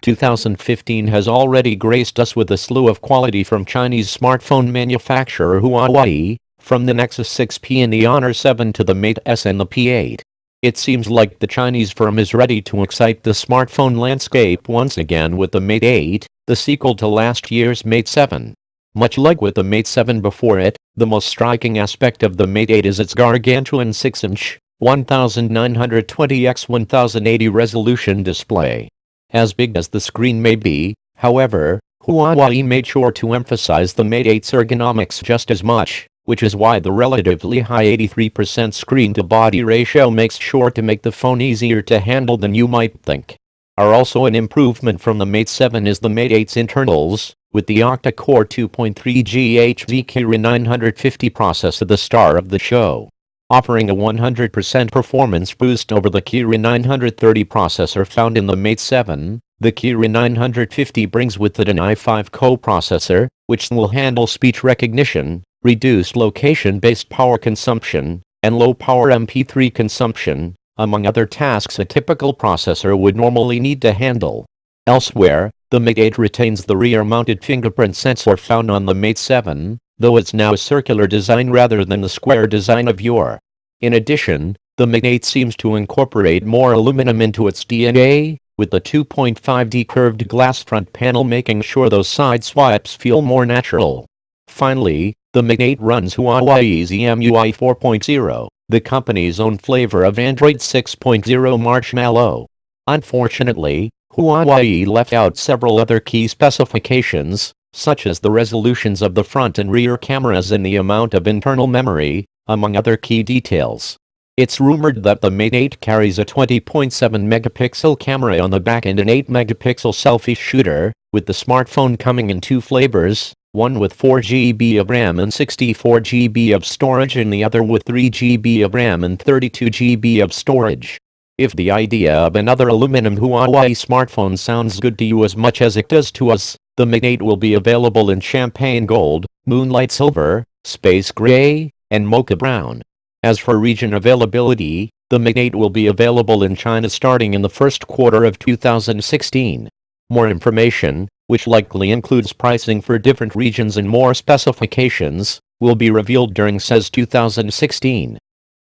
2015 has already graced us with a slew of quality from Chinese smartphone manufacturer Huawei, from the Nexus 6P and the Honor 7 to the Mate S and the P8. It seems like the Chinese firm is ready to excite the smartphone landscape once again with the Mate 8, the sequel to last year's Mate 7. Much like with the Mate 7 before it, the most striking aspect of the Mate 8 is its gargantuan 6-inch, 1920x1080 resolution display. As big as the screen may be, however, Huawei made sure to emphasize the Mate 8's ergonomics just as much, which is why the relatively high 83% screen-to-body ratio makes sure to make the phone easier to handle than you might think. Also an improvement from the Mate 7 is the Mate 8's internals, with the octa-core 2.3 GHz Kirin 950 processor the star of the show. Offering a 100% performance boost over the Kirin 930 processor found in the Mate 7, the Kirin 950 brings with it an i5 coprocessor, which will handle speech recognition, reduced location-based power consumption, and low-power MP3 consumption, among other tasks a typical processor would normally need to handle. Elsewhere, the Mate 8 retains the rear-mounted fingerprint sensor found on the Mate 7, though it's now a circular design rather than the square design of yore. In addition, the Mate 8 seems to incorporate more aluminum into its DNA, with the 2.5D curved glass front panel making sure those side swipes feel more natural. Finally, the Mate 8 runs Huawei's EMUI 4.0, the company's own flavor of Android 6.0 Marshmallow. Unfortunately, Huawei left out several other key specifications, such as the resolutions of the front and rear cameras and the amount of internal memory, among other key details. It's rumored that the Mate 8 carries a 20.7-megapixel camera on the back and an 8-megapixel selfie shooter, with the smartphone coming in two flavors, one with 4GB of RAM and 64GB of storage and the other with 3GB of RAM and 32GB of storage. If the idea of another aluminum Huawei smartphone sounds good to you as much as it does to us, the Mate 8 will be available in champagne gold, moonlight silver, space gray, and mocha brown. As for region availability, the Mate 8 will be available in China starting in the first quarter of 2016. More information, which likely includes pricing for different regions and more specifications, will be revealed during CES 2016.